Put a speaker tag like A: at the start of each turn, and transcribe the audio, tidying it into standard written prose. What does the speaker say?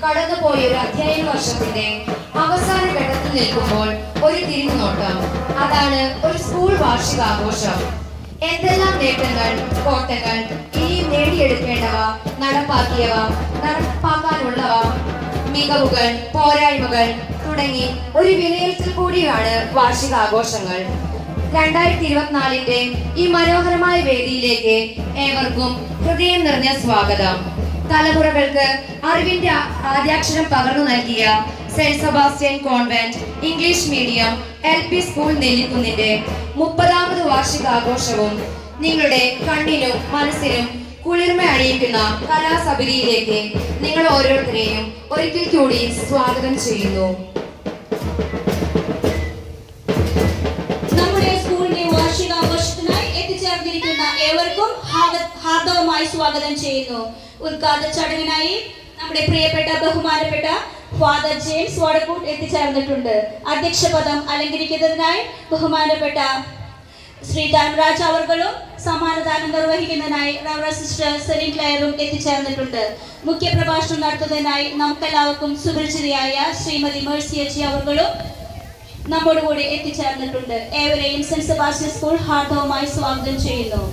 A: കടന്നുപോയ ഒരു അധ്യയന വർഷത്തിന്റെ അവസാന ഘട്ടത്തിൽ നിൽക്കുമ്പോൾ ഒരു തിരിഞ്ഞുനോട്ടം. അതാണ് ഒരു സ്കൂൾ വാർഷികാഘോഷം. എന്തെല്ലാം നേട്ടങ്ങൾ, കോട്ടങ്ങൾ, ഇനിയും നേടിയെടുക്കേണ്ടവ, നടപ്പാക്കാനുള്ളവ, മികവുകൾ, പോരായ്മകൾ തുടങ്ങി ഒരു വിലയിരുത്തൽ കൂടിയാണ് വാർഷികാഘോഷങ്ങൾ. 2024 ഈ മനോഹരമായ വേദിയിലേക്ക് ഏവർക്കും ഹൃദയം നിറഞ്ഞ സ്വാഗതം. തലമുറകൾക്ക് അറിവിന്റെ ആദ്യാക്ഷരം പകർന്നു നൽകിയ Saint Sebastian convent English medium LP school നെല്ലിക്കുന്നിന്റെ 30ാമത് വാർഷികാഘോഷവും നിങ്ങളുടെ കണ്ണിനും മനസ്സിനും കുളിർമ അണിയിക്കുന്ന കലാസബരിയിലേക്ക് നിങ്ങൾ ഓരോരുത്തരെയും ഒരിക്കൽ കൂടി സ്വാഗതം ചെയ്യുന്നു.
B: നമ്മുടെ സ്കൂളിന്റെ വാർഷികാഘോഷത്തിനായി എത്തിച്ചേർന്നിരിക്കുന്ന ഏവർക്കും ഹാർദവമായി സ്വാഗതം ചെയ്യുന്നു. ഉദ്ഘാടന ചടങ്ങിനായി നമ്മുടെ പ്രിയപ്പെട്ട ബഹുമാനപ്പെട്ട ഫാദർ ജെയിംസ് വടക്കൂട്ട് എത്തിച്ചേർന്നിട്ടുണ്ട്. അധ്യക്ഷ പദം അലങ്കരിക്കുന്നതിനായി ബഹുമാനപ്പെട്ട ശ്രീ ധർമ്മരാജ് അവർകളും സമ്മാനദാനം നിർവഹിക്കുന്നതിനായി റവറൻഡ് സിസ്റ്റർ സെലിൻ ക്ലെയറും എത്തിച്ചേർന്നിട്ടുണ്ട്. മുഖ്യപ്രഭാഷണം നടത്തുന്നതിനായി നമുക്കെല്ലാവർക്കും സുപരിചിതയായ ശ്രീമതി മേഴ്സി അച്ചി അവർകളും നമ്മോടുകൂടി എത്തിച്ചേർന്നിട്ടുണ്ട്. ഏവരെയും സെന്റ് സെബാസ്റ്റ്യൻ സ്കൂൾ ഹാർദവമായി സ്വാഗതം ചെയ്യുന്നു.